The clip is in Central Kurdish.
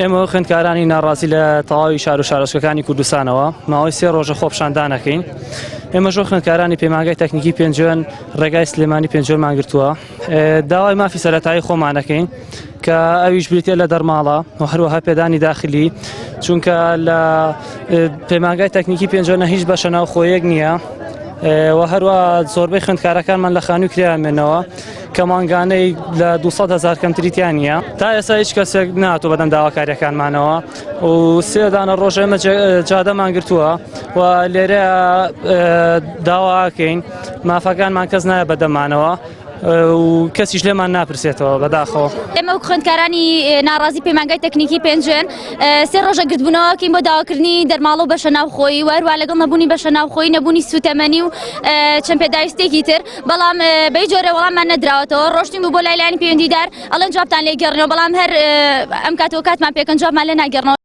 ئێمە خوێندکارانی ناڕازی لە تەواوی شار و شارۆچکەکانی کوردستانەوە ماوەی 3 ڕۆژە خۆپشاندان دەکەین. ئێمە ژۆ خوێندکارانی پەیمانگای تەکنیکی پێنجۆن ڕێگای سلێمانی پێنجۆنمان گرتووە. داوای مافی سەرەتایی خۆمان دەکەین کە ئەویش بریتە لە دەرماڵە و هەروەها پێدانی داخلی، چونکە لە پەیمانگای تەکنیکی پێنجۆنە هیچ بەشە ناوخۆیەک نییە و هەروە زۆربەی خوێندکارەکانمان لە خانووی کریانمێنەوە کە مانگانەی لە 200,000 کەمتریتیان نییە. تا ئێستا هیچ کەسێک ناتوە بەدەم داواکاریەکانمانەوە و 3 دانە ڕۆژ ئێمە جادەمان گرتووە و لێرە داواکەین مافەکانمان کەس نایە بەدەمانەوە و کەسیش لێمان ناپرسێتەوە بەداخەوە. ئێمە خوێندکارانی ناڕازی پەیمانگای تەکنیکی پێنجۆن 3 ڕۆژە گرتبوونەوەکەین بۆ داواکردنی دەرماڵە و بەشە ناوخۆیی و هەروە لەگەڵ نەبوونی بەشە ناوخۆیی نەبوونی سوتەمەنی و چەند پێداویستێکی تر، بەڵام بەی جۆرە وەڵاممان نەدراوەتەوە. ڕۆشتین بۆ لایلانی پەیوەندیدار ئەڵێن جوابتان لێگەڕنەوە، بەڵام هەر ئەم کاتەوە کاتمان پێکەن جوابمان لێ ناگەڕنەوە.